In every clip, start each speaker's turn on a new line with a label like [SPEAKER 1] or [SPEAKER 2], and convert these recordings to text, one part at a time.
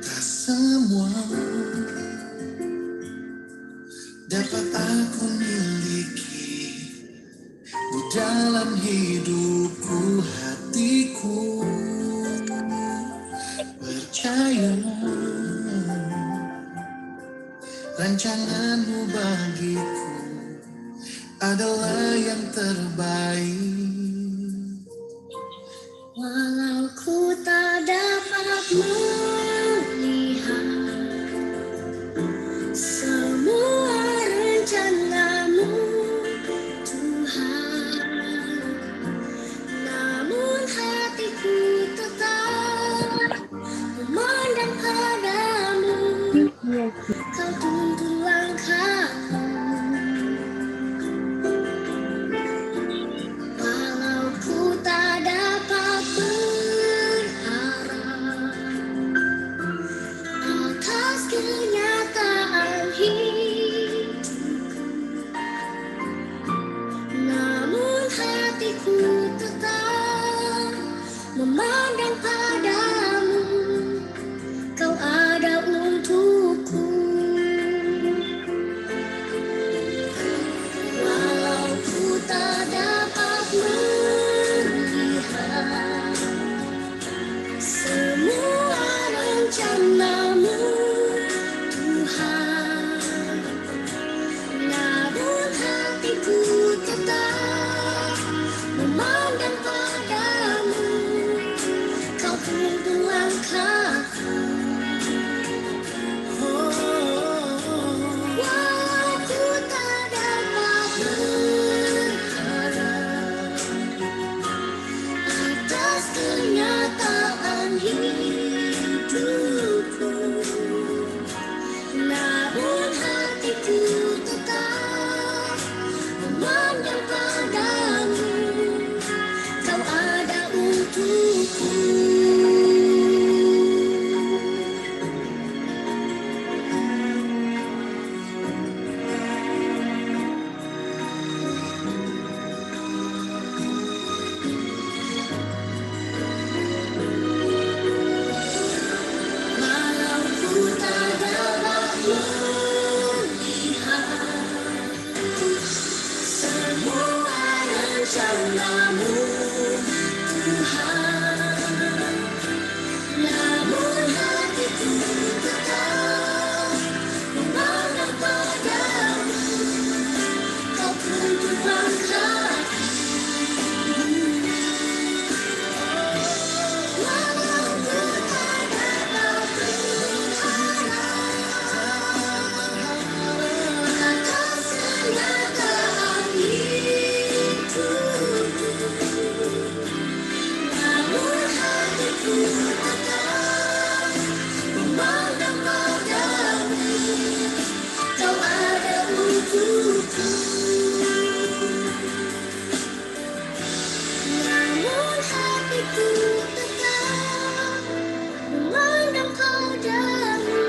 [SPEAKER 1] Tak semua dapat aku miliki di dalam hidupku, hatiku percaya rancanganmu bagiku adalah yang terbaik. Walau ku tak dapat melihat semua rencanamu, Tuhan, namun hatiku tetap memandang padamu. Kau tuntun langkahku, walau ku tak dapat berharap atas kenyataan hidupku, namun hatiku tetap memandang padamu. Kau ada untukku, walau ku tak dapat melihat semua rencanamu, Tuhan, namun hatiku tetap memandang padamu. Kau tuntun langkahku, walau ku tak dapat berharap atas kenyataan hidupku, namun hatiku tetap memandang padamu. Kau ada untukku. Walau ku tak dapat melihat semua rencanamu, Tuhan, namun hatiku tetap memandang padamu. Kau tuntun langkahku, walau ku tak dapat berharap atas kenyataan hidupku, namun hatiku tetap memandang padamu. Kau ada untukku, namun hatiku tetap memandang padamu.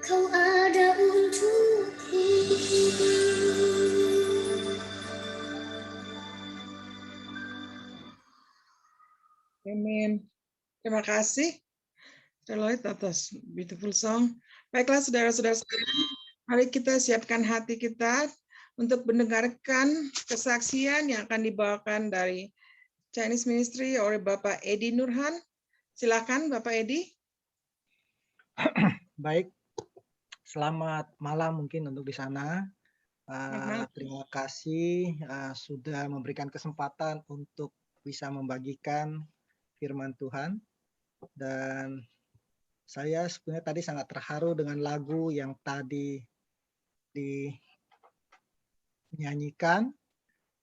[SPEAKER 1] Kau ada untukku.
[SPEAKER 2] Amin. Terima kasih, Dr. Lloyd, atas beautiful song. Baiklah, saudara-saudara sekalian, mari kita siapkan hati kita untuk mendengarkan kesaksian yang akan dibawakan dari Chinese Ministry oleh Bapak Edi Nurhan. Silakan, Bapak Edi.
[SPEAKER 3] Baik, selamat malam mungkin untuk di sana.
[SPEAKER 2] malam.
[SPEAKER 3] Terima kasih sudah memberikan kesempatan untuk bisa membagikan firman Tuhan. Dan saya sebenarnya tadi sangat terharu dengan lagu yang tadi dinyanyikan,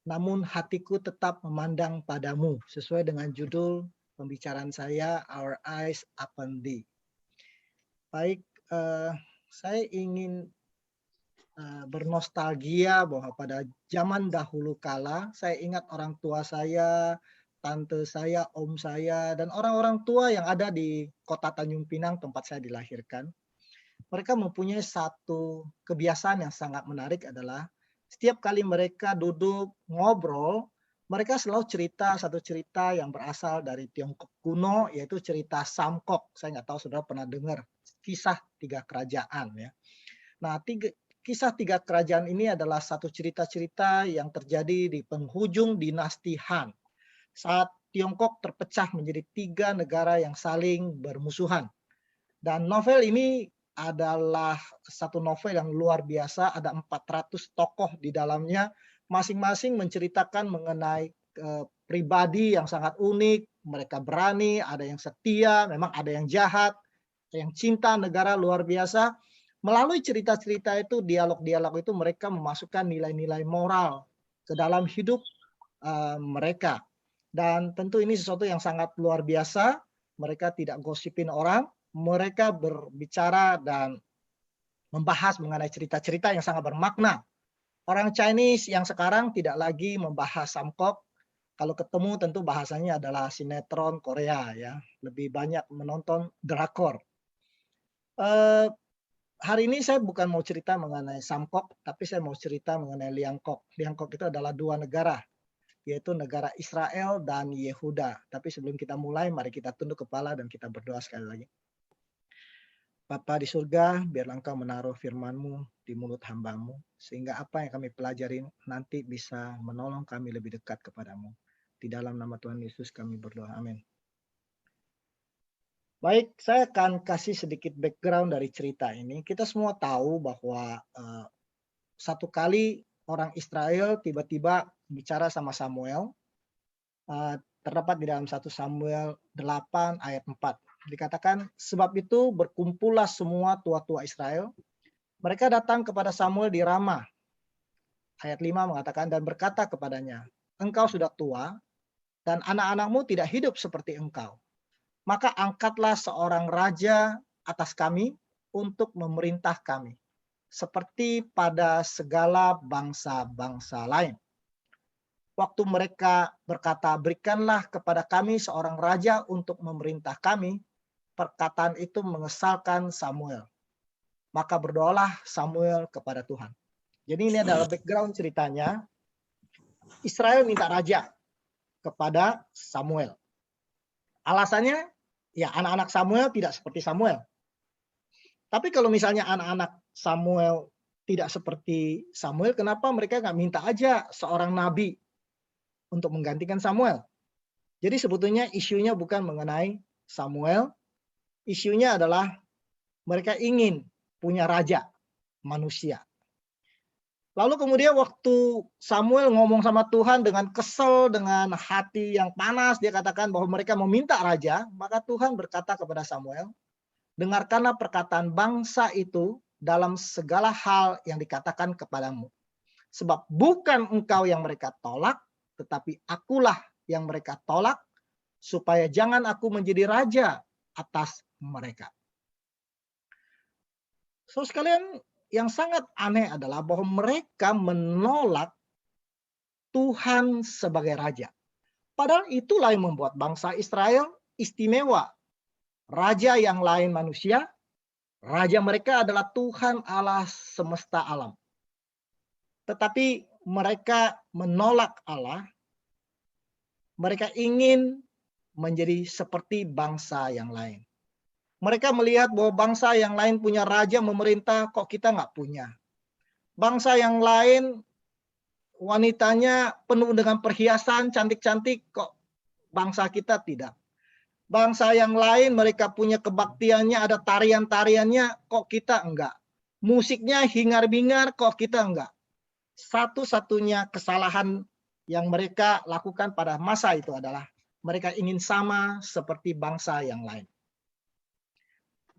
[SPEAKER 3] namun hatiku tetap memandang padamu, sesuai dengan judul pembicaraan saya, Our Eyes Upon Thee. Baik, saya ingin bernostalgia bahwa pada zaman dahulu kala, saya ingat orang tua saya, tante saya, om saya, dan orang-orang tua yang ada di kota Tanjung Pinang tempat saya dilahirkan. Mereka mempunyai satu kebiasaan yang sangat menarik adalah setiap kali mereka duduk ngobrol, mereka selalu cerita satu cerita yang berasal dari Tiongkok kuno, yaitu cerita Samkok. Saya nggak tahu saudara pernah dengar kisah 3 kerajaan ya. Nah, kisah 3 kerajaan ini adalah satu cerita-cerita yang terjadi di penghujung dinasti Han. Saat Tiongkok terpecah menjadi 3 negara yang saling bermusuhan. Dan novel ini adalah satu novel yang luar biasa, ada 400 tokoh di dalamnya, masing-masing menceritakan mengenai pribadi yang sangat unik, mereka berani, ada yang setia, memang ada yang jahat, yang cinta negara luar biasa. Melalui cerita-cerita itu, dialog-dialog itu mereka memasukkan nilai-nilai moral ke dalam hidup mereka. Dan tentu ini sesuatu yang sangat luar biasa. Mereka tidak gosipin orang, mereka berbicara dan membahas mengenai cerita-cerita yang sangat bermakna. Orang Chinese yang sekarang tidak lagi membahas Samkok. Kalau ketemu tentu bahasanya adalah sinetron Korea ya, lebih banyak menonton drakor. Hari ini saya bukan mau cerita mengenai Samkok, tapi saya mau cerita mengenai Liangkok. Liangkok itu adalah 2 negara, yaitu negara Israel dan Yehuda. Tapi sebelum kita mulai, mari kita tunduk kepala dan kita berdoa sekali lagi. Bapa di surga, biarlah Engkau menaruh firman-Mu di mulut hamba-Mu, sehingga apa yang kami pelajari nanti bisa menolong kami lebih dekat kepadamu. Di dalam nama Tuhan Yesus kami berdoa, amin. Baik, saya akan kasih sedikit background dari cerita ini. Kita semua tahu bahwa satu kali orang Israel tiba-tiba bicara sama Samuel. Terdapat di dalam 1 Samuel 8 ayat 4. Dikatakan, sebab itu berkumpullah semua tua-tua Israel. Mereka datang kepada Samuel di Rama. Ayat 5 mengatakan, dan berkata kepadanya, engkau sudah tua, dan anak-anakmu tidak hidup seperti engkau. Maka angkatlah seorang raja atas kami untuk memerintah kami, seperti pada segala bangsa-bangsa lain. Waktu mereka berkata, berikanlah kepada kami seorang raja untuk memerintah kami, perkataan itu mengesalkan Samuel. Maka berdoalah Samuel kepada Tuhan. Jadi ini adalah background ceritanya. Israel minta raja kepada Samuel. Alasannya, ya anak-anak Samuel tidak seperti Samuel. Tapi kalau misalnya anak-anak Samuel tidak seperti Samuel, kenapa mereka nggak minta aja seorang nabi untuk menggantikan Samuel? Jadi sebetulnya isunya bukan mengenai Samuel, isunya adalah mereka ingin punya raja manusia. Lalu kemudian waktu Samuel ngomong sama Tuhan dengan kesel, dengan hati yang panas, dia katakan bahwa mereka meminta raja, maka Tuhan berkata kepada Samuel, dengarkanlah perkataan bangsa itu dalam segala hal yang dikatakan kepadamu. Sebab bukan engkau yang mereka tolak, tetapi akulah yang mereka tolak, supaya jangan aku menjadi raja atas mereka. So sekalian, yang sangat aneh adalah bahwa mereka menolak Tuhan sebagai raja. Padahal itulah yang membuat bangsa Israel istimewa. Raja yang lain manusia, raja mereka adalah Tuhan Allah semesta alam. Tetapi mereka menolak Allah. Mereka ingin menjadi seperti bangsa yang lain. Mereka melihat bahwa bangsa yang lain punya raja memerintah, kok kita nggak punya. Bangsa yang lain wanitanya penuh dengan perhiasan, cantik-cantik, kok bangsa kita tidak. Bangsa yang lain mereka punya kebaktiannya, ada tarian-tariannya, kok kita enggak. Musiknya hingar-bingar, kok kita enggak. Satu-satunya kesalahan yang mereka lakukan pada masa itu adalah mereka ingin sama seperti bangsa yang lain.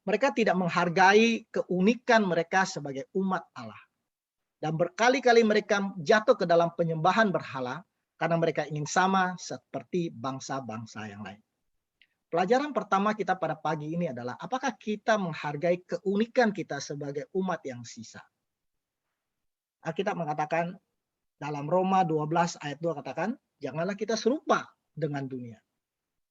[SPEAKER 3] Mereka tidak menghargai keunikan mereka sebagai umat Allah. Dan berkali-kali mereka jatuh ke dalam penyembahan berhala karena mereka ingin sama seperti bangsa-bangsa yang lain. Pelajaran pertama kita pada pagi ini adalah apakah kita menghargai keunikan kita sebagai umat yang sisa. Alkitab mengatakan dalam Roma 12 ayat 2 katakan, janganlah kita serupa dengan dunia.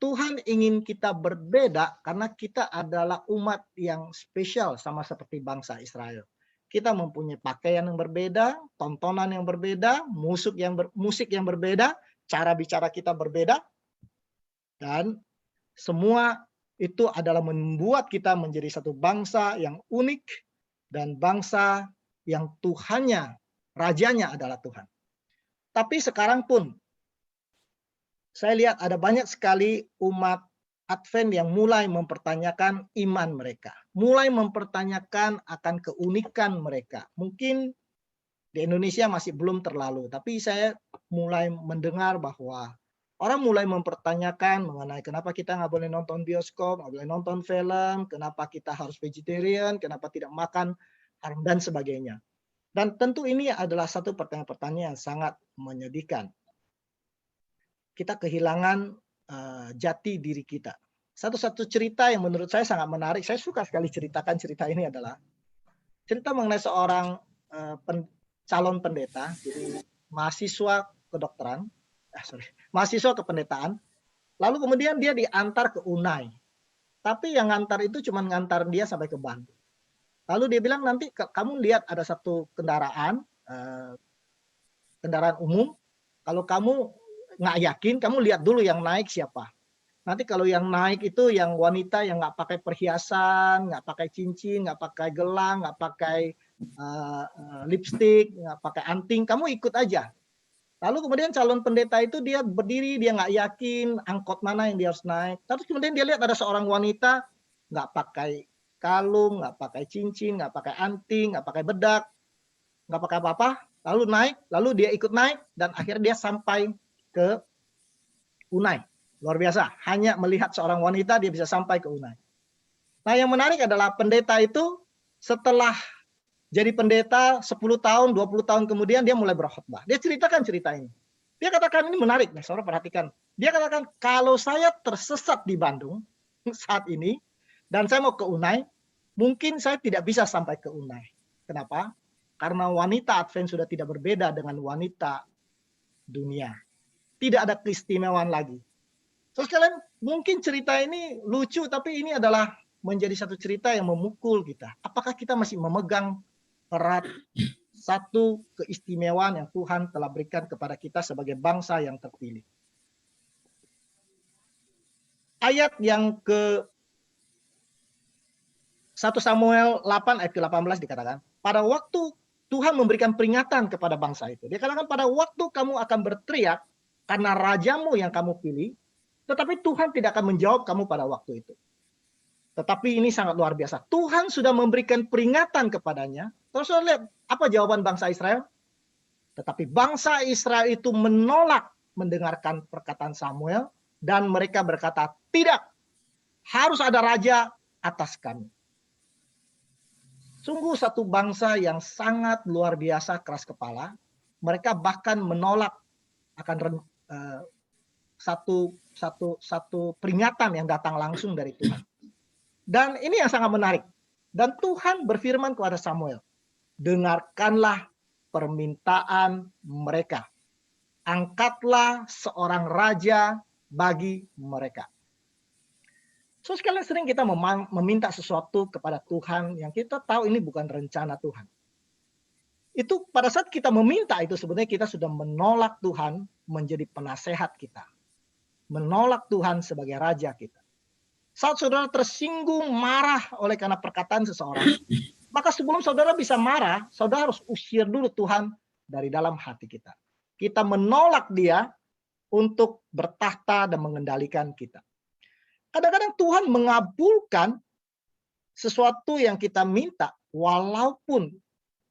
[SPEAKER 3] Tuhan ingin kita berbeda karena kita adalah umat yang spesial sama seperti bangsa Israel. Kita mempunyai pakaian yang berbeda, tontonan yang berbeda, musik yang berbeda, cara bicara kita berbeda, dan semua itu adalah membuat kita menjadi satu bangsa yang unik dan bangsa yang Tuhannya, rajanya adalah Tuhan. Tapi sekarang pun saya lihat ada banyak sekali umat Advent yang mulai mempertanyakan iman mereka, mulai mempertanyakan akan keunikan mereka. Mungkin di Indonesia masih belum terlalu, tapi saya mulai mendengar bahwa orang mulai mempertanyakan mengenai kenapa kita nggak boleh nonton bioskop, nggak boleh nonton film, kenapa kita harus vegetarian, kenapa tidak makan haram dan sebagainya. Dan tentu ini adalah satu pertanyaan-pertanyaan yang sangat menyedihkan. Kita kehilangan jati diri kita. Satu-satu cerita yang menurut saya sangat menarik, saya suka sekali ceritakan cerita ini adalah cerita mengenai seorang calon pendeta, jadi mahasiswa kedokteran, mahasiswa kependetaan, lalu kemudian dia diantar ke Unai. Tapi yang ngantar itu cuma ngantar dia sampai ke Bandung. Lalu dia bilang nanti kamu lihat ada satu kendaraan umum, kalau kamu nggak yakin, kamu lihat dulu yang naik siapa. Nanti kalau yang naik itu yang wanita yang nggak pakai perhiasan, nggak pakai cincin, nggak pakai gelang, nggak pakai lipstick, nggak pakai anting, kamu ikut aja. Lalu kemudian calon pendeta itu dia berdiri, dia nggak yakin angkot mana yang dia harus naik. Terus kemudian dia lihat ada seorang wanita nggak pakai kalung, nggak pakai cincin, nggak pakai anting, nggak pakai bedak, nggak pakai apa-apa. Lalu naik, lalu dia ikut naik dan akhirnya dia sampai ke Unai. Luar biasa, hanya melihat seorang wanita dia bisa sampai ke Unai. Nah yang menarik adalah pendeta itu setelah jadi pendeta 10 tahun, 20 tahun kemudian dia mulai berkhotbah. Dia ceritakan cerita ini. Dia katakan ini menarik nih, saudara perhatikan. Dia katakan kalau saya tersesat di Bandung saat ini dan saya mau ke Unai, mungkin saya tidak bisa sampai ke Unai. Kenapa? Karena wanita Advent sudah tidak berbeda dengan wanita dunia. Tidak ada keistimewaan lagi. Terus kalian mungkin cerita ini lucu, tapi ini adalah menjadi satu cerita yang memukul kita. Apakah kita masih memegang erat satu keistimewaan yang Tuhan telah berikan kepada kita sebagai bangsa yang terpilih? Ayat yang ke 1 Samuel 8 ayat ke-18 dikatakan, pada waktu Tuhan memberikan peringatan kepada bangsa itu. Dia katakan pada waktu kamu akan berteriak karena rajamu yang kamu pilih, tetapi Tuhan tidak akan menjawab kamu pada waktu itu. Tetapi ini sangat luar biasa. Tuhan sudah memberikan peringatan kepadanya. Terus lihat apa jawaban bangsa Israel? Tetapi bangsa Israel itu menolak mendengarkan perkataan Samuel dan mereka berkata, tidak, harus ada raja atas kami. Sungguh satu bangsa yang sangat luar biasa keras kepala. Mereka bahkan menolak akan satu peringatan yang datang langsung dari Tuhan. Dan ini yang sangat menarik. Dan Tuhan berfirman kepada Samuel, dengarkanlah permintaan mereka. Angkatlah seorang raja bagi mereka. So sekalian sering kita meminta sesuatu kepada Tuhan yang kita tahu ini bukan rencana Tuhan. Itu pada saat kita meminta itu sebenarnya kita sudah menolak Tuhan menjadi penasehat kita. Menolak Tuhan sebagai raja kita. Saat saudara tersinggung, marah oleh karena perkataan seseorang, maka sebelum saudara bisa marah, saudara harus usir dulu Tuhan dari dalam hati kita. Kita menolak dia untuk bertahta dan mengendalikan kita. Kadang-kadang Tuhan mengabulkan sesuatu yang kita minta, walaupun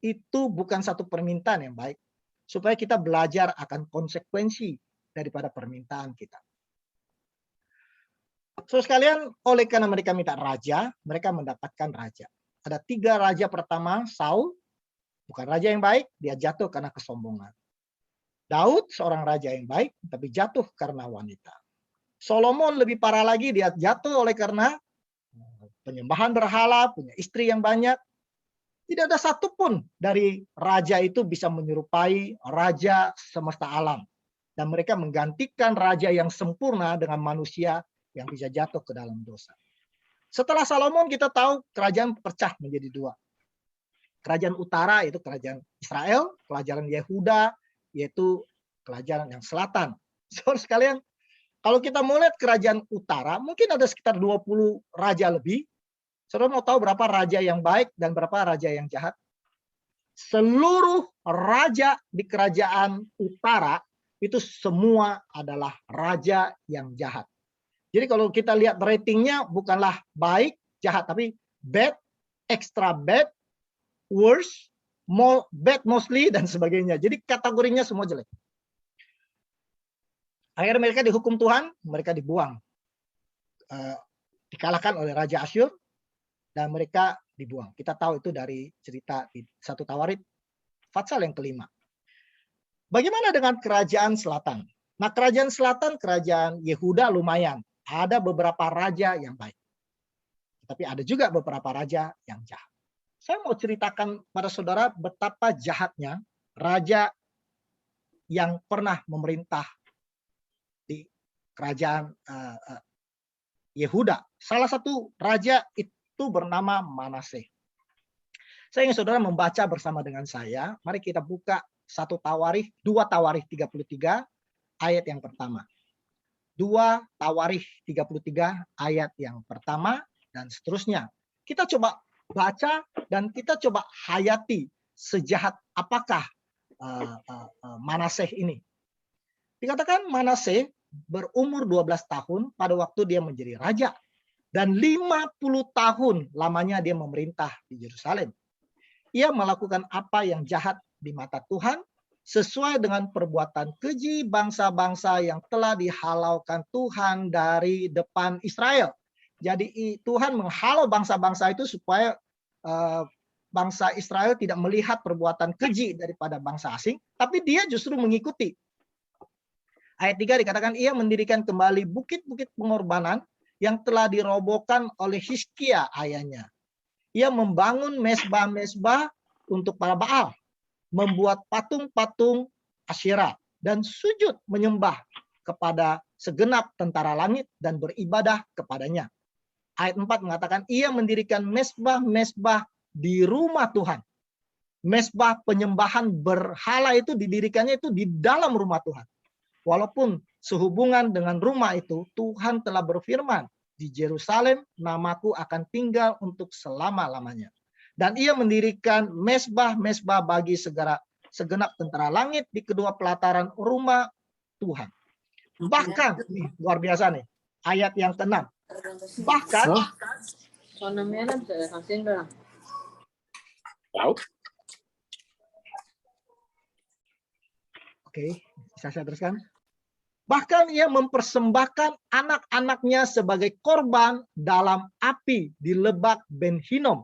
[SPEAKER 3] itu bukan satu permintaan yang baik, supaya kita belajar akan konsekuensi daripada permintaan kita. So sekalian, oleh karena mereka minta raja, mereka mendapatkan raja. Ada 3 raja pertama, Saul, bukan raja yang baik, dia jatuh karena kesombongan. Daud, seorang raja yang baik, tapi jatuh karena wanita. Solomon lebih parah lagi, dia jatuh oleh karena penyembahan berhala, punya istri yang banyak. Tidak ada satupun dari raja itu bisa menyerupai raja semesta alam. Dan mereka menggantikan raja yang sempurna dengan manusia yang bisa jatuh ke dalam dosa. Setelah Solomon kita tahu kerajaan pecah menjadi dua. Kerajaan utara itu kerajaan Israel, kerajaan Yehuda yaitu kerajaan yang selatan. Saudara sekalian, kalau kita mau lihat kerajaan utara, mungkin ada sekitar 20 raja lebih. Saudara mau tahu berapa raja yang baik dan berapa raja yang jahat? Seluruh raja di kerajaan utara itu semua adalah raja yang jahat. Jadi kalau kita lihat ratingnya bukanlah baik, jahat, tapi bad, extra bad, worse, bad mostly, dan sebagainya. Jadi kategorinya semua jelek. Akhirnya mereka dihukum Tuhan, mereka dibuang. Dikalahkan oleh Raja Asyur, dan mereka dibuang. Kita tahu itu dari cerita di 1 Tawarit, pasal yang kelima. Bagaimana dengan kerajaan selatan? Nah, kerajaan selatan, kerajaan Yehuda lumayan. Ada beberapa raja yang baik. Tapi ada juga beberapa raja yang jahat. Saya mau ceritakan pada saudara betapa jahatnya raja yang pernah memerintah di kerajaan Yehuda. Salah satu raja itu bernama Manase. Saya ingin saudara membaca bersama dengan saya. Mari kita buka 2 Tawarikh 33 ayat yang pertama. 2 Tawarikh 33 ayat yang pertama dan seterusnya. Kita coba baca dan kita coba hayati sejahat apakah Manase ini. Dikatakan Manase berumur 12 tahun pada waktu dia menjadi raja. Dan 50 tahun lamanya dia memerintah di Yerusalem. Ia melakukan apa yang jahat di mata Tuhan sesuai dengan perbuatan keji bangsa-bangsa yang telah dihalaukan Tuhan dari depan Israel. Jadi Tuhan menghalau bangsa-bangsa itu supaya bangsa Israel tidak melihat perbuatan keji daripada bangsa asing, tapi dia justru mengikuti. Ayat 3 dikatakan ia mendirikan kembali bukit-bukit pengorbanan yang telah dirobohkan oleh Hizkia ayahnya. Ia membangun mesbah-mesbah untuk para Baal, membuat patung-patung Asyera, dan sujud menyembah kepada segenap tentara langit dan beribadah kepadanya. Ayat 4 mengatakan ia mendirikan mesbah-mesbah di rumah Tuhan. Mesbah penyembahan berhala itu didirikannya itu di dalam rumah Tuhan. Walaupun sehubungan dengan rumah itu, Tuhan telah berfirman, di Yerusalem namaku akan tinggal untuk selama-lamanya. Dan ia mendirikan mesbah-mesbah bagi segenap tentara langit di kedua pelataran rumah Tuhan. Bahkan, luar biasa nih, ayat yang ke-6. Bahkan, oke, bisa saya teruskan? Bahkan ia mempersembahkan anak-anaknya sebagai korban dalam api di Lebak Ben Hinnom.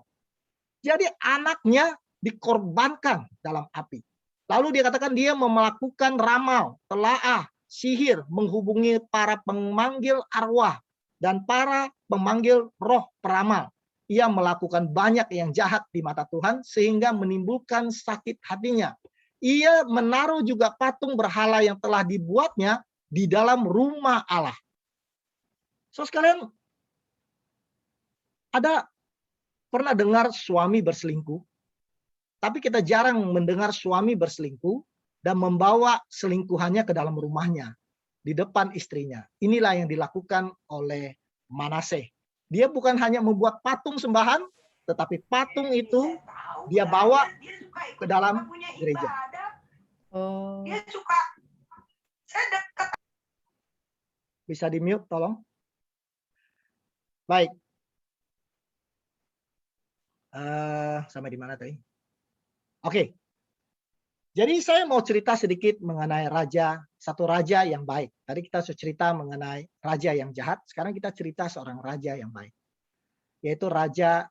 [SPEAKER 3] Jadi anaknya dikorbankan dalam api. Lalu dia katakan dia melakukan ramal, telaah, sihir, menghubungi para pemanggil arwah dan para pemanggil roh peramal. Ia melakukan banyak yang jahat di mata Tuhan sehingga menimbulkan sakit hatinya. Ia menaruh juga patung berhala yang telah dibuatnya di dalam rumah Allah. So sekalian, ada pernah dengar suami berselingkuh? Tapi kita jarang mendengar suami berselingkuh dan membawa selingkuhannya ke dalam rumahnya, di depan istrinya. Inilah yang dilakukan oleh Manase. Dia bukan hanya membuat patung sembahan, tetapi patung itu dia bawa ke dalam gereja. Dia suka. Bisa di-mute tolong. Baik. Sampai di mana tadi? Oke. Jadi saya mau cerita sedikit mengenai satu raja yang baik. Tadi kita sudah cerita mengenai raja yang jahat. Sekarang kita cerita seorang raja yang baik. Yaitu Raja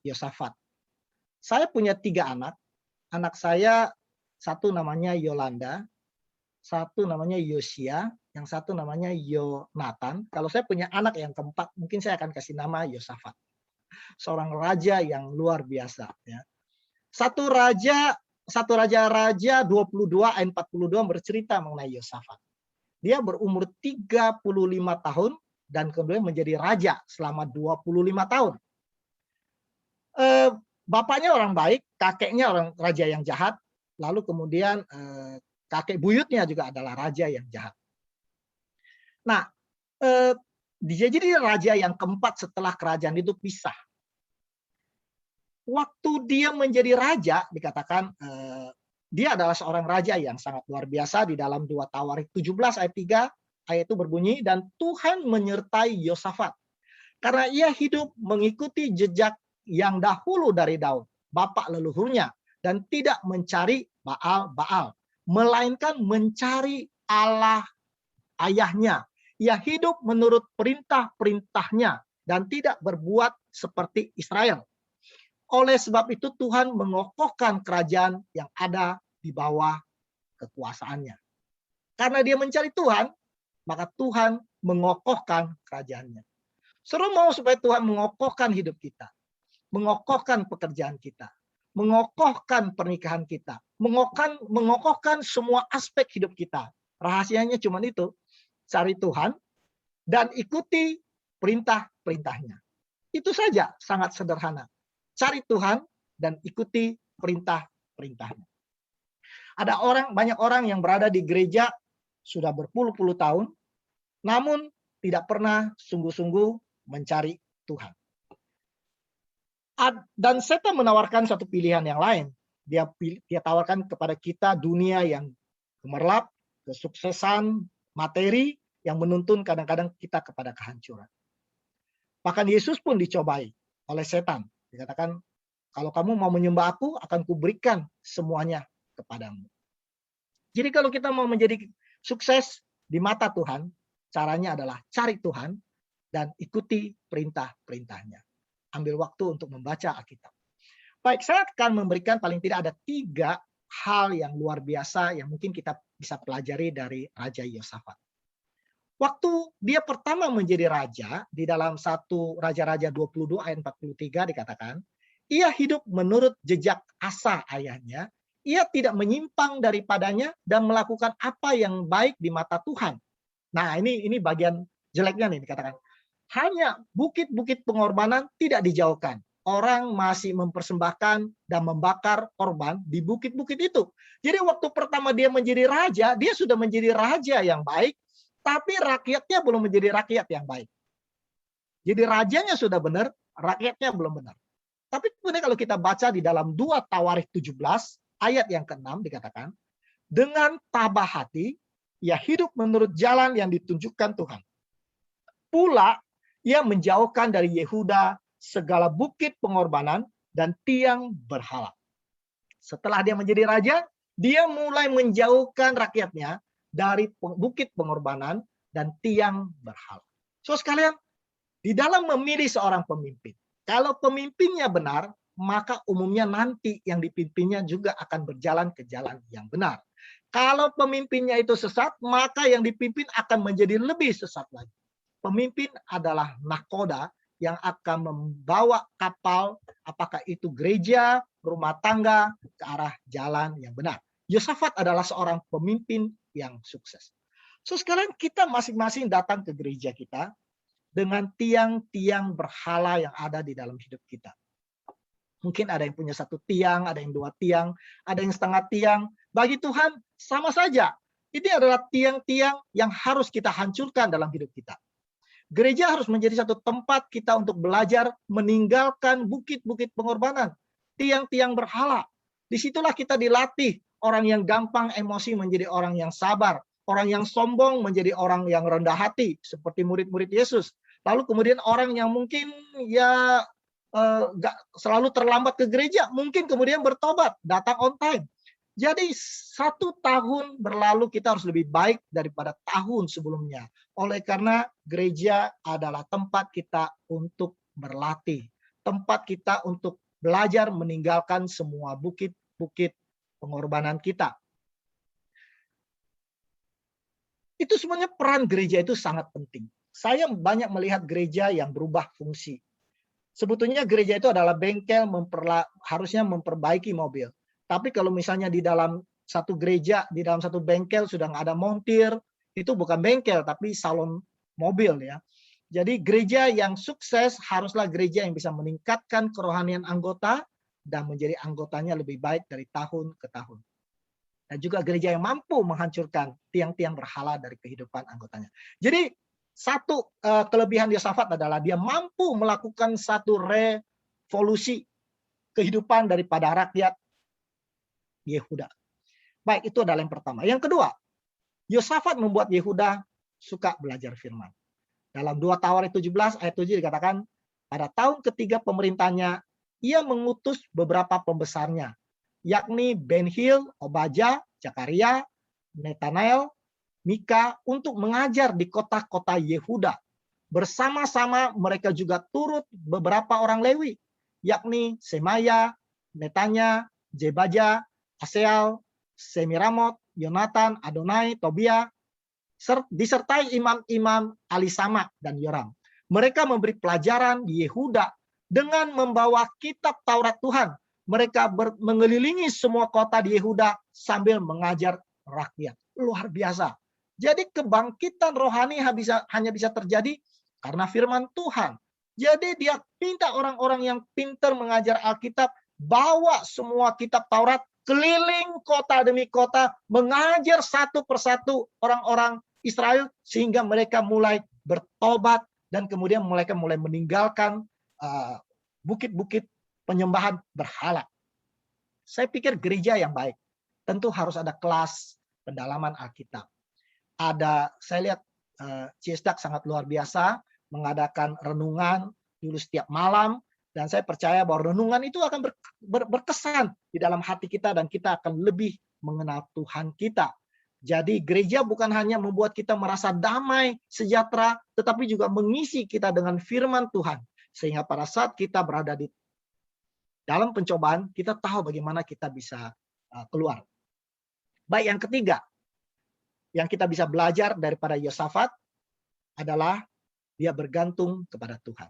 [SPEAKER 3] Yosafat. Saya punya 3 anak. Anak saya satu namanya Yolanda, satu namanya Yosia, yang satu namanya Yonatan. Kalau saya punya anak yang keempat, mungkin saya akan kasih nama Yosafat. Seorang raja yang luar biasa. Ya. Satu raja 22 ayat 42 bercerita mengenai Yosafat. Dia berumur 35 tahun dan kemudian menjadi raja selama 25 tahun. Bapaknya orang baik, kakeknya orang raja yang jahat, lalu kemudian kakek buyutnya juga adalah raja yang jahat. Nah, dia jadi raja yang keempat setelah kerajaan itu pisah. Waktu dia menjadi raja, dikatakan dia adalah seorang raja yang sangat luar biasa. Di dalam 2 Tawarik 17 ayat 3, ayat itu berbunyi, dan Tuhan menyertai Yosafat karena ia hidup mengikuti jejak yang dahulu dari Daud, bapak leluhurnya, dan tidak mencari Baal-Baal, melainkan mencari Allah ayahnya. Ia hidup menurut perintah-perintahnya dan tidak berbuat seperti Israel. Oleh sebab itu Tuhan mengokohkan kerajaan yang ada di bawah kekuasaannya. Karena dia mencari Tuhan, maka Tuhan mengokohkan kerajaannya. Seru mau supaya Tuhan mengokohkan hidup kita, mengokohkan pekerjaan kita, mengokohkan pernikahan kita, mengokohkan semua aspek hidup kita. Rahasianya cuma itu, cari Tuhan dan ikuti perintah-perintahnya. Itu saja, sangat sederhana. Cari Tuhan dan ikuti perintah-perintahnya. Banyak orang yang berada di gereja sudah berpuluh-puluh tahun, namun tidak pernah sungguh-sungguh mencari Tuhan. Dan setan menawarkan satu pilihan yang lain. Dia tawarkan kepada kita dunia yang gemerlap, kesuksesan, materi yang menuntun kadang-kadang kita kepada kehancuran. Bahkan Yesus pun dicobai oleh setan. Dikatakan, kalau kamu mau menyembah aku, akan kuberikan semuanya kepadamu. Jadi kalau kita mau menjadi sukses di mata Tuhan, caranya adalah cari Tuhan dan ikuti perintah-perintahnya. Ambil waktu untuk membaca Alkitab. Baik, saya akan memberikan paling tidak ada 3 hal yang luar biasa yang mungkin kita bisa pelajari dari Raja Yosafat. Waktu dia pertama menjadi raja, di dalam 1 Raja-Raja 22 ayat 43 dikatakan, ia hidup menurut jejak Asa ayahnya, ia tidak menyimpang daripadanya dan melakukan apa yang baik di mata Tuhan. Nah, ini bagian jeleknya nih dikatakan. Hanya bukit-bukit pengorbanan tidak dijauhkan. Orang masih mempersembahkan dan membakar korban di bukit-bukit itu. Jadi waktu pertama dia menjadi raja, dia sudah menjadi raja yang baik, tapi rakyatnya belum menjadi rakyat yang baik. Jadi rajanya sudah benar, rakyatnya belum benar. Tapi kemudian kalau kita baca di dalam 2 Tawarik 17, ayat yang ke-6 dikatakan, dengan tabah hati, ia hidup menurut jalan yang ditunjukkan Tuhan. Pula, ia menjauhkan dari Yehuda segala bukit pengorbanan dan tiang berhala. Setelah dia menjadi raja, dia mulai menjauhkan rakyatnya dari bukit pengorbanan dan tiang berhala. So sekalian, di dalam memilih seorang pemimpin, kalau pemimpinnya benar, maka umumnya nanti yang dipimpinnya juga akan berjalan ke jalan yang benar. Kalau pemimpinnya itu sesat, maka yang dipimpin akan menjadi lebih sesat lagi. Pemimpin adalah nahkoda yang akan membawa kapal, apakah itu gereja, rumah tangga, ke arah jalan yang benar. Yosafat adalah seorang pemimpin yang sukses. So sekarang kita masing-masing datang ke gereja kita dengan tiang-tiang berhala yang ada di dalam hidup kita. Mungkin ada yang punya 1 tiang, ada yang 2 tiang, ada yang setengah tiang. Bagi Tuhan sama saja. Ini adalah tiang-tiang yang harus kita hancurkan dalam hidup kita. Gereja harus menjadi satu tempat kita untuk belajar meninggalkan bukit-bukit pengorbanan, tiang-tiang berhala. Disitulah kita dilatih. Orang yang gampang emosi menjadi orang yang sabar. Orang yang sombong menjadi orang yang rendah hati, seperti murid-murid Yesus. Lalu kemudian orang yang mungkin selalu terlambat ke gereja, mungkin kemudian bertobat, datang on time. Jadi 1 tahun berlalu kita harus lebih baik daripada tahun sebelumnya. Oleh karena gereja adalah tempat kita untuk berlatih. Tempat kita untuk belajar meninggalkan semua bukit-bukit pengorbanan kita. Itu sebenarnya peran gereja itu sangat penting. Saya banyak melihat gereja yang berubah fungsi. Sebetulnya gereja itu adalah bengkel harusnya memperbaiki mobil. Tapi kalau misalnya di dalam satu gereja, di dalam satu bengkel sudah nggak ada montir, itu bukan bengkel tapi salon mobil ya. Jadi gereja yang sukses haruslah gereja yang bisa meningkatkan kerohanian anggota dan menjadi anggotanya lebih baik dari tahun ke tahun. Dan juga gereja yang mampu menghancurkan tiang-tiang berhala dari kehidupan anggotanya. Jadi satu kelebihan Yosafat adalah dia mampu melakukan satu revolusi kehidupan daripada rakyat Yehuda. Baik, itu adalah yang pertama. Yang kedua, Yosafat membuat Yehuda suka belajar firman. Dalam 2 Tawarik 17 ayat 7 dikatakan, pada tahun ketiga pemerintahnya, ia mengutus beberapa pembesarnya, yakni Ben-Hil, Obadya, Zakaria, Netanael, Mika, untuk mengajar di kota-kota Yehuda. Bersama-sama mereka juga turut beberapa orang Lewi, yakni Semaya, Netanya, Jebaja, Aseal, Semiramot, Yonatan, Adonai, Tobia, disertai imam-imam Alisama dan Yoram. Mereka memberi pelajaran di Yehuda dengan membawa kitab Taurat Tuhan. Mereka mengelilingi semua kota di Yehuda sambil mengajar rakyat. Luar biasa. Jadi kebangkitan rohani hanya bisa terjadi karena firman Tuhan. Jadi dia minta orang-orang yang pintar mengajar Alkitab, bawa semua kitab Taurat, keliling kota demi kota, mengajar satu persatu orang-orang Israel, sehingga mereka mulai bertobat, dan kemudian mereka mulai meninggalkan bukit-bukit penyembahan berhala. Saya pikir gereja yang baik tentu harus ada kelas pendalaman Alkitab. Saya lihat Ciesdak sangat luar biasa mengadakan renungan dulu setiap malam, dan saya percaya bahwa renungan itu akan berkesan di dalam hati kita dan kita akan lebih mengenal Tuhan kita. Jadi gereja bukan hanya membuat kita merasa damai, sejahtera, tetapi juga mengisi kita dengan firman Tuhan. Sehingga pada saat kita berada di dalam pencobaan, kita tahu bagaimana kita bisa keluar. Baik, yang ketiga, yang kita bisa belajar daripada Yosafat adalah dia bergantung kepada Tuhan.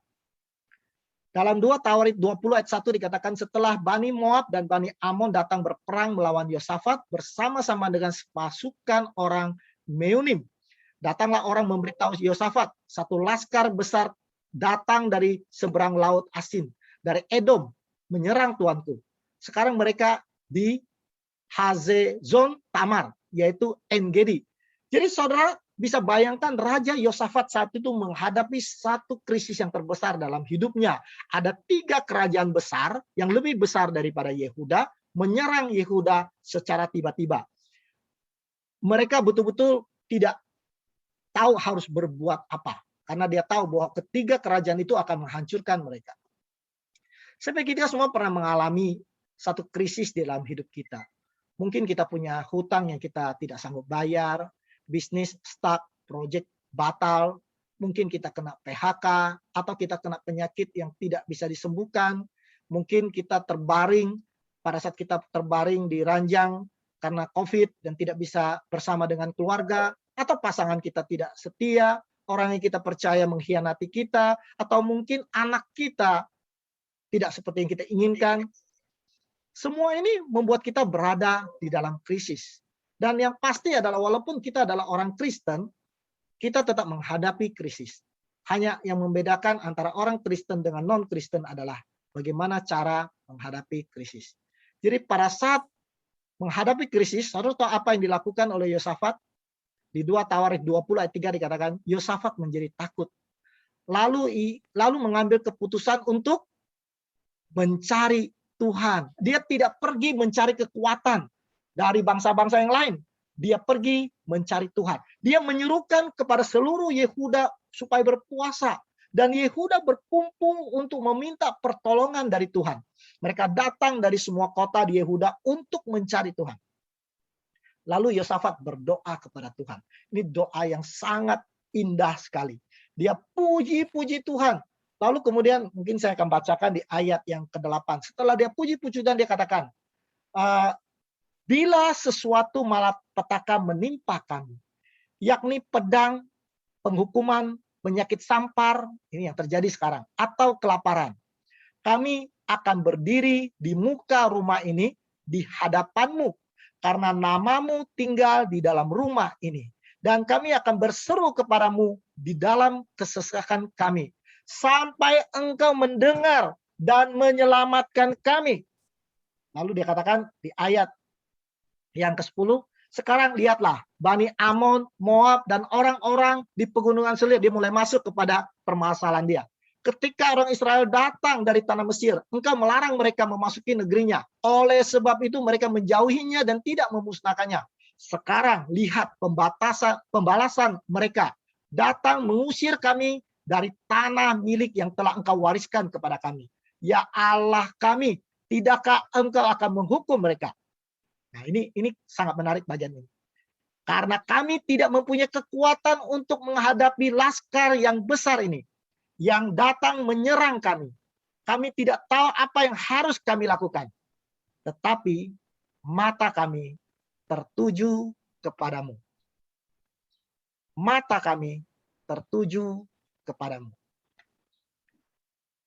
[SPEAKER 3] Dalam 2 Tawarik 20 ayat 1 dikatakan, setelah Bani Moab dan Bani Amon datang berperang melawan Yosafat bersama-sama dengan pasukan orang Meunim, datanglah orang memberitahu Yosafat, satu laskar besar datang dari seberang laut Asin, dari Edom, menyerang tuanku. Sekarang mereka di Hazezon Tamar, yaitu En-Gedi. Jadi saudara bisa bayangkan Raja Yosafat saat itu menghadapi satu krisis yang terbesar dalam hidupnya. Ada 3 kerajaan besar yang lebih besar daripada Yehuda menyerang Yehuda secara tiba-tiba. Mereka betul-betul tidak tahu harus berbuat apa, karena dia tahu bahwa ketiga kerajaan itu akan menghancurkan mereka. Saya pikir kita semua pernah mengalami satu krisis di dalam hidup kita. Mungkin kita punya hutang yang kita tidak sanggup bayar, bisnis stuck, project batal, mungkin kita kena PHK, atau kita kena penyakit yang tidak bisa disembuhkan, mungkin kita terbaring, pada saat kita terbaring di ranjang karena COVID dan tidak bisa bersama dengan keluarga, atau pasangan kita tidak setia, orang yang kita percaya mengkhianati kita, atau mungkin anak kita tidak seperti yang kita inginkan. Semua ini membuat kita berada di dalam krisis. Dan yang pasti adalah walaupun kita adalah orang Kristen, kita tetap menghadapi krisis. Hanya yang membedakan antara orang Kristen dengan non-Kristen adalah bagaimana cara menghadapi krisis. Jadi pada saat menghadapi krisis, harus tahu apa yang dilakukan oleh Yosafat. Di 2 Tawarik 20 ayat 3 dikatakan, Yosafat menjadi takut. Lalu mengambil keputusan untuk mencari Tuhan. Dia tidak pergi mencari kekuatan dari bangsa-bangsa yang lain. Dia pergi mencari Tuhan. Dia menyuruhkan kepada seluruh Yehuda supaya berpuasa. Dan Yehuda berkumpul untuk meminta pertolongan dari Tuhan. Mereka datang dari semua kota di Yehuda untuk mencari Tuhan. Lalu Yosafat berdoa kepada Tuhan. Ini doa yang sangat indah sekali. Dia puji-puji Tuhan. Lalu kemudian mungkin saya akan bacakan di ayat yang ke-8. Setelah dia puji-puji dan dia katakan, bila sesuatu malapetaka menimpa kami, yakni pedang, penghukuman, penyakit sampar, ini yang terjadi sekarang, atau kelaparan. Kami akan berdiri di muka rumah ini di hadapanmu, karena namamu tinggal di dalam rumah ini. Dan kami akan berseru kepadamu di dalam kesesakan kami, sampai engkau mendengar dan menyelamatkan kami. Lalu dia katakan di ayat yang ke-10, sekarang lihatlah, Bani Amon, Moab, dan orang-orang di pegunungan Selir, dia mulai masuk kepada permasalahan dia. Ketika orang Israel datang dari tanah Mesir, engkau melarang mereka memasuki negerinya. Oleh sebab itu mereka menjauhinya dan tidak memusnahkannya. Sekarang lihat pembalasan mereka. Datang mengusir kami dari tanah milik yang telah engkau wariskan kepada kami. Ya Allah kami, tidakkah engkau akan menghukum mereka? Nah, ini sangat menarik bagian ini. Karena kami tidak mempunyai kekuatan untuk menghadapi laskar yang besar ini, yang datang menyerang kami. Kami tidak tahu apa yang harus kami lakukan. Tetapi mata kami tertuju kepadamu. Mata kami tertuju kepadamu.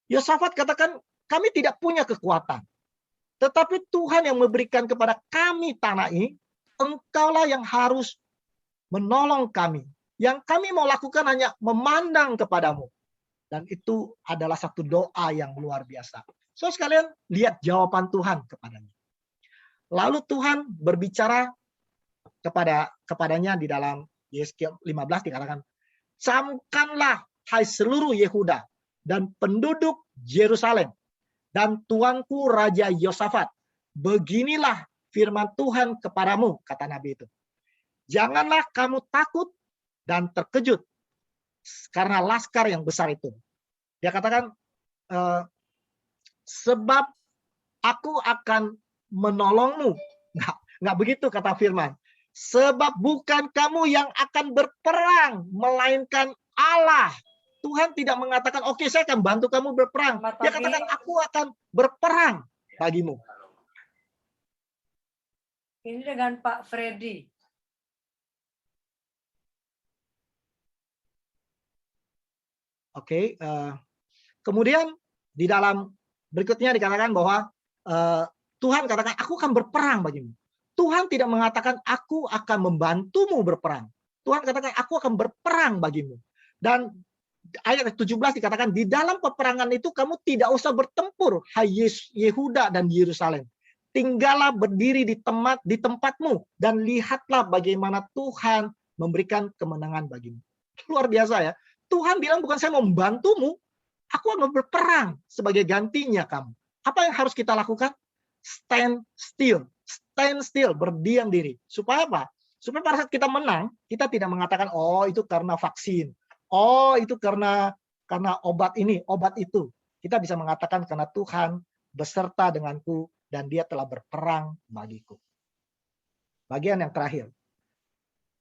[SPEAKER 3] Yosafat katakan, kami tidak punya kekuatan. Tetapi Tuhan yang memberikan kepada kami tanah ini, engkaulah yang harus menolong kami. Yang kami mau lakukan hanya memandang kepadamu. Dan itu adalah satu doa yang luar biasa. So sekalian, lihat jawaban Tuhan kepadanya. Lalu Tuhan berbicara kepadanya di dalam Yesaya 15 dikatakan, camkanlah hai seluruh Yehuda dan penduduk Yerusalem dan tuanku Raja Yosafat. Beginilah firman Tuhan kepadamu, kata Nabi itu. Janganlah kamu takut dan terkejut karena laskar yang besar itu. Dia katakan, sebab aku akan menolongmu. Nggak begitu kata firman. Sebab bukan kamu yang akan berperang, melainkan Allah. Tuhan tidak mengatakan, oke, saya akan bantu kamu berperang. Dia katakan, aku akan berperang bagimu.
[SPEAKER 4] Ini dengan Pak Freddy.
[SPEAKER 3] Oke, kemudian di dalam berikutnya dikatakan bahwa Tuhan katakan, aku akan berperang bagimu. Tuhan tidak mengatakan, aku akan membantumu berperang. Tuhan katakan, aku akan berperang bagimu. Dan ayat 17 dikatakan, di dalam peperangan itu kamu tidak usah bertempur, hai Yehuda dan Yerusalem. Tinggallah berdiri di tempatmu dan lihatlah bagaimana Tuhan memberikan kemenangan bagimu. Luar biasa ya. Tuhan bilang, bukan saya mau membantumu, aku akan berperang sebagai gantinya kamu. Apa yang harus kita lakukan? Stand still. Stand still, berdiam diri. Supaya apa? Supaya pada saat kita menang, kita tidak mengatakan, oh itu karena vaksin. Oh itu karena obat ini, obat itu. Kita bisa mengatakan karena Tuhan beserta denganku dan dia telah berperang bagiku. Bagian yang terakhir.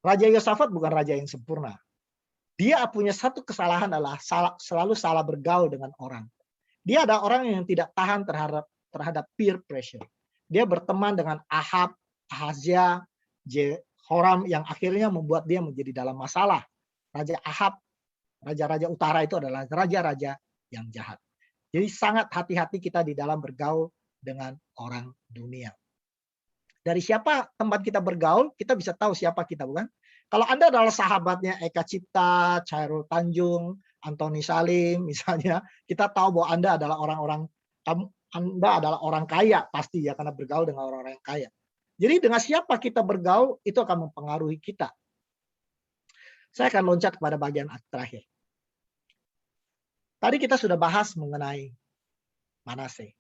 [SPEAKER 3] Raja Yosafat bukan raja yang sempurna. Dia punya satu kesalahan adalah selalu salah bergaul dengan orang. Dia ada orang yang tidak tahan terhadap peer pressure. Dia berteman dengan Ahab, Ahazia, Jehoram yang akhirnya membuat dia menjadi dalam masalah. Raja Ahab, raja-raja utara itu adalah raja-raja yang jahat. Jadi sangat hati-hati kita di dalam bergaul dengan orang dunia. Dari siapa tempat kita bergaul, kita bisa tahu siapa kita, bukan? Kalau Anda adalah sahabatnya Eka Cipta, Chairul Tanjung, Antoni Salim, misalnya, kita tahu bahwa Anda adalah Anda adalah orang kaya, pasti ya, karena bergaul dengan orang-orang yang kaya. Jadi dengan siapa kita bergaul, itu akan mempengaruhi kita. Saya akan loncat kepada bagian terakhir. Tadi kita sudah bahas mengenai Manase.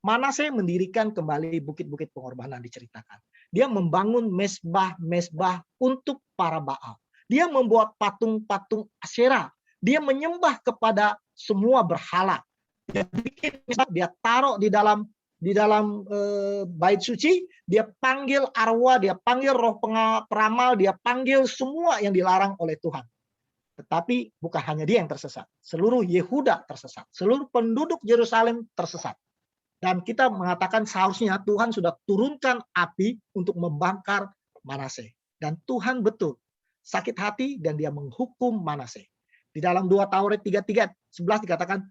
[SPEAKER 3] Manase mendirikan kembali bukit-bukit pengorbanan diceritakan. Dia membangun mesbah-mesbah untuk para Baal. Dia membuat patung-patung Asyera. Dia menyembah kepada semua berhala. Dia taruh di dalam bait suci. Dia panggil arwah, dia panggil roh peramal, dia panggil semua yang dilarang oleh Tuhan. Tetapi bukan hanya dia yang tersesat. Seluruh Yehuda tersesat. Seluruh penduduk Yerusalem tersesat. Dan kita mengatakan seharusnya Tuhan sudah turunkan api untuk membakar Manase. Dan Tuhan betul. sakit hati dan dia menghukum Manase. Di dalam 2 Taurat 33:11 dikatakan,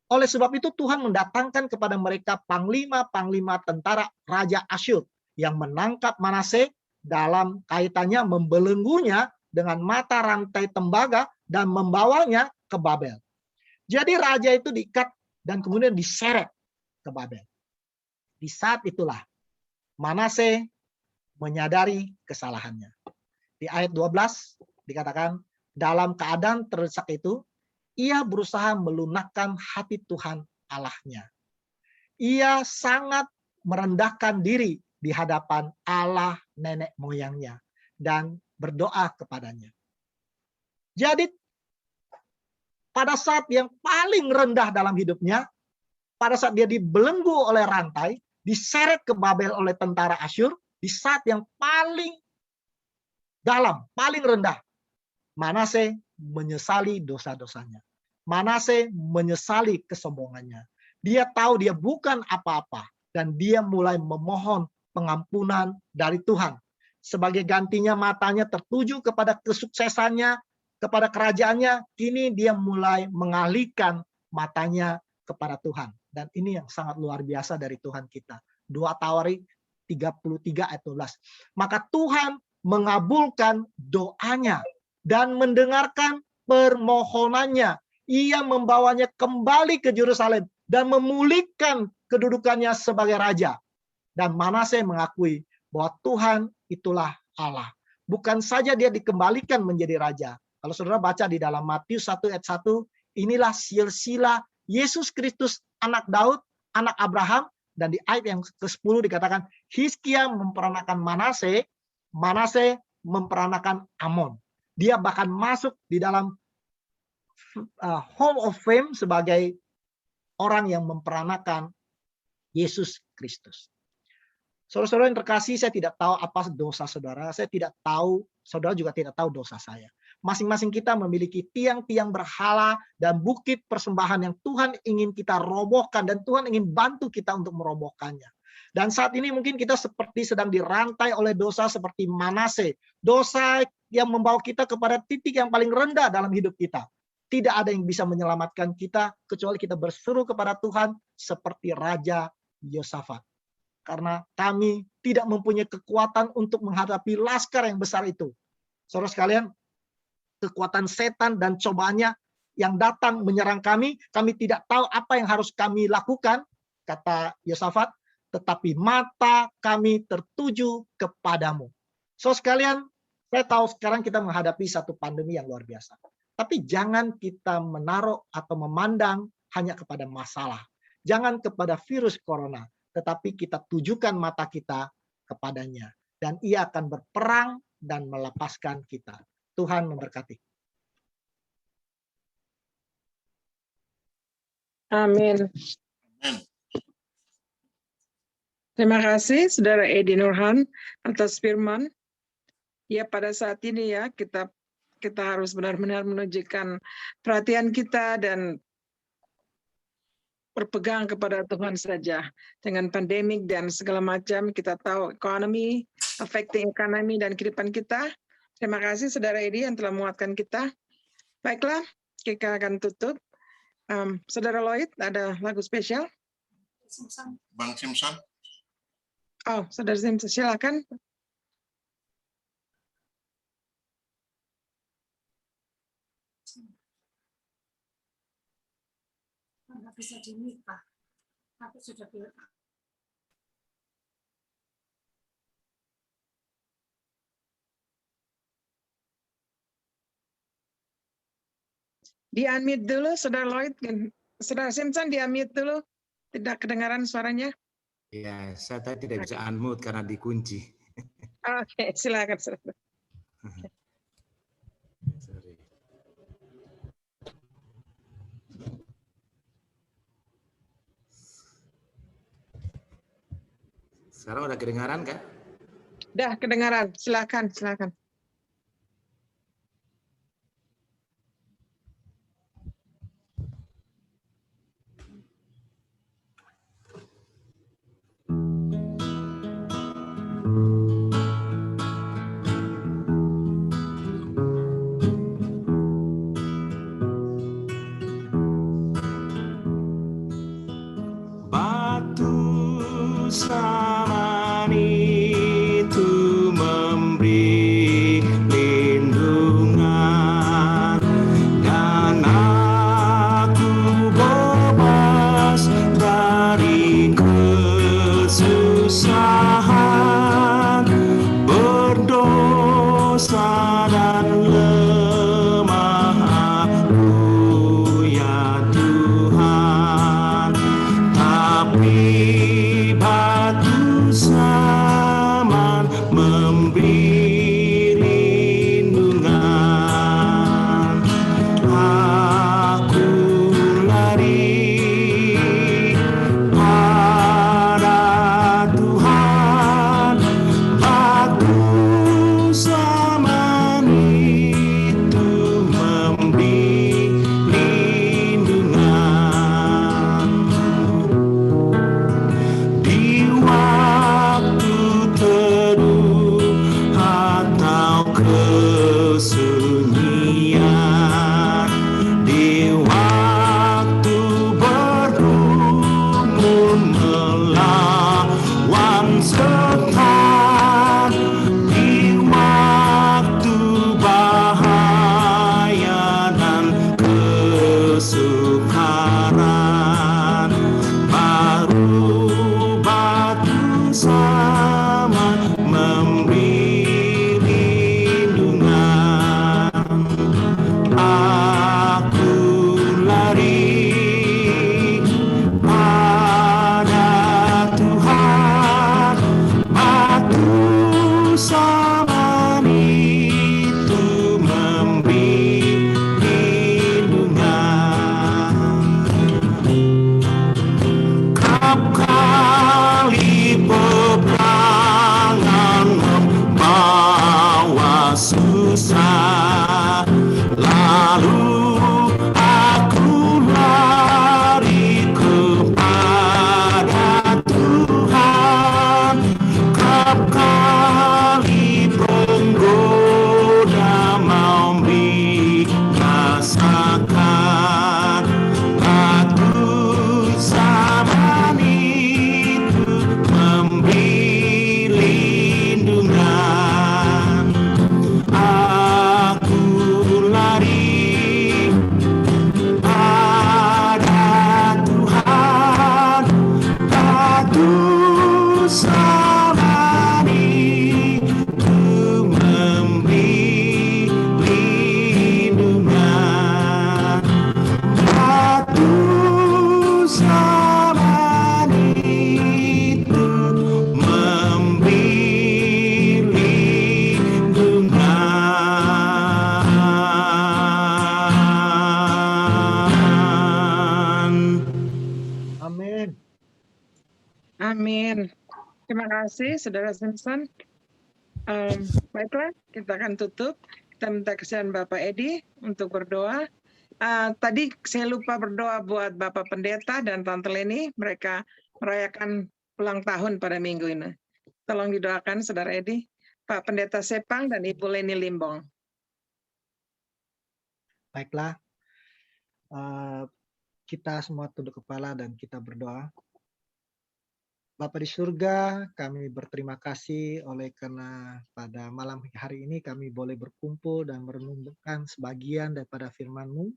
[SPEAKER 3] oleh sebab itu Tuhan mendatangkan kepada mereka panglima-panglima tentara Raja Asyur yang menangkap Manase dalam kaitannya membelenggunya dengan mata rantai tembaga dan membawanya ke Babel. Jadi raja itu diikat dan kemudian diseret ke Babel. Di saat itulah Manase menyadari kesalahannya. Di ayat 12 dikatakan, dalam keadaan terdesak itu, ia berusaha melunakkan hati Tuhan Allahnya. Ia sangat merendahkan diri di hadapan Allah nenek moyangnya dan berdoa kepadanya. Jadi pada saat yang paling rendah dalam hidupnya, pada saat dia dibelenggu oleh rantai, diseret ke Babel oleh tentara Asyur, di saat yang paling dalam, paling rendah, Manase menyesali dosa-dosanya. Manase menyesali kesombongannya. Dia tahu dia bukan apa-apa dan dia mulai memohon pengampunan dari Tuhan. Sebagai gantinya matanya tertuju kepada kesuksesannya, kepada kerajaannya, kini dia mulai mengalihkan matanya kepada Tuhan. Dan ini yang sangat luar biasa dari Tuhan kita. 2 Taurat 33 ayat 12. Maka Tuhan mengabulkan doanya dan mendengarkan permohonannya. Ia membawanya kembali ke Yerusalem dan memulihkan kedudukannya sebagai raja. Dan Manase mengakui bahwa Tuhan itulah Allah. Bukan saja dia dikembalikan menjadi raja. Kalau saudara baca di dalam Matius 1 ayat 1, inilah silsilah Yesus Kristus, anak Daud, anak Abraham. Dan di ayat yang ke-10 dikatakan, Hizkia memperanakan Manase, Manase memperanakan Amon. Dia bahkan masuk di dalam Hall of Fame sebagai orang yang memperanakan Yesus Kristus. Saudara-saudara yang terkasih, saya tidak tahu apa dosa saudara. Saya tidak tahu, saudara juga tidak tahu dosa saya. Masing-masing kita memiliki tiang-tiang berhala dan bukit persembahan yang Tuhan ingin kita robohkan. Dan Tuhan ingin bantu kita untuk merobohkannya. Dan saat ini mungkin kita seperti sedang dirantai oleh dosa seperti Manase. Dosa yang membawa kita kepada titik yang paling rendah dalam hidup kita. Tidak ada yang bisa menyelamatkan kita kecuali kita berseru kepada Tuhan seperti Raja Yosafat. Karena kami tidak mempunyai kekuatan untuk menghadapi laskar yang besar itu. Saudara sekalian, kekuatan setan dan cobaannya yang datang menyerang kami tidak tahu apa yang harus kami lakukan, kata Yosafat, tetapi mata kami tertuju kepadamu. Saudara sekalian, saya tahu sekarang kita menghadapi satu pandemi yang luar biasa. Tapi jangan kita menaruh atau memandang hanya kepada masalah. Jangan kepada virus corona. Tetapi kita tujukan mata kita kepadanya. Dan ia akan berperang dan melepaskan kita. Tuhan memberkati.
[SPEAKER 2] Amin. Terima kasih Saudara Edi Nurhan atas firman. Ya, pada saat ini ya kita harus benar-benar menunjukkan perhatian kita dan berpegang kepada Tuhan saja. Dengan pandemik dan segala macam, kita tahu ekonomi, affecting ekonomi dan kehidupan kita. Terima kasih Saudara Edi yang telah menguatkan kita. Baiklah, kita akan tutup. Saudara Lloyd, ada lagu spesial?
[SPEAKER 5] Bang Simpson.
[SPEAKER 2] Oh, Saudara Simpson, silakan.
[SPEAKER 1] Nggak bisa dimute, Pak. Aku sudah bilang.
[SPEAKER 2] Di-unmute dulu, Saudara Lloyd. Saudara Simpson, di-unmute dulu. Tidak kedengaran suaranya.
[SPEAKER 6] Ya, saya tadi tidak bisa unmute karena dikunci.
[SPEAKER 2] Oke, silakan.
[SPEAKER 6] Sorry. Sekarang udah kedengaran kan?
[SPEAKER 2] Dah kedengaran, silakan.
[SPEAKER 6] zaman itu memberi lindungan, dan aku bebas dari kesusahan, berdosa dan lemah aku ya Tuhan. Tapi batu zaman memberi lindungan. Aku lari pada Tuhan, batu zaman itu memberi lindungan. Di waktu teduh atau kesunyian, di waktu bergumul melawan setan, di waktu bahaya dan kesukaran, baru batu zaman memberi lindungan. Aku lari pada Tuhan, batu zaman itu memberi lindungan. Kerap kali peperangan membawa susah, lalu aku lari kepada Tuhan. Kerap kali penggoda mau binasakan, batu zaman itu memberi lindungan. Aku lari pada Tuhan, batu zaman itu memberi lindungan. Batu zaman itu memberi lindungan.
[SPEAKER 3] Amin.
[SPEAKER 2] Amin. Terima kasih, Saudara Simpson. Baiklah, kita akan tutup. Kita minta kesediaan Bapak Edi untuk berdoa. Tadi saya lupa berdoa buat Bapak Pendeta dan Tante Leni. Mereka merayakan ulang tahun pada minggu ini. Tolong didoakan, Saudara Edi. Pak Pendeta Sepang dan Ibu Leni Limbong.
[SPEAKER 3] Baiklah, kita semua tunduk kepala dan kita berdoa. Bapa di surga, kami berterima kasih oleh karena pada malam hari ini kami boleh berkumpul dan merenungkan sebagian daripada firman-Mu.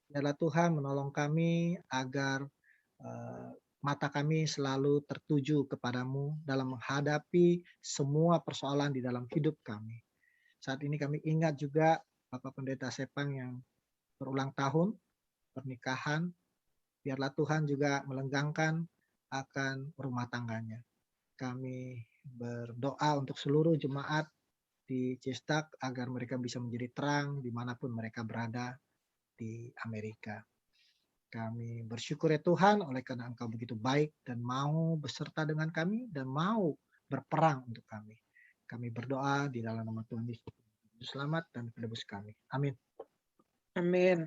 [SPEAKER 3] Biarlah Tuhan menolong kami agar mata kami selalu tertuju kepadamu dalam menghadapi semua persoalan di dalam hidup kami. Saat ini kami ingat juga Bapak Pendeta Sepang yang berulang tahun, pernikahan. Biarlah Tuhan juga melenggangkan akan rumah tangganya. Kami berdoa untuk seluruh jemaat di Cistak agar mereka bisa menjadi terang dimanapun mereka berada di Amerika. Kami bersyukur ya Tuhan oleh karena Engkau begitu baik dan mau beserta dengan kami dan mau berperang untuk kami. Kami berdoa di dalam nama Tuhan Yesus. Selamat dan penebus kami. Amin.
[SPEAKER 2] Amin.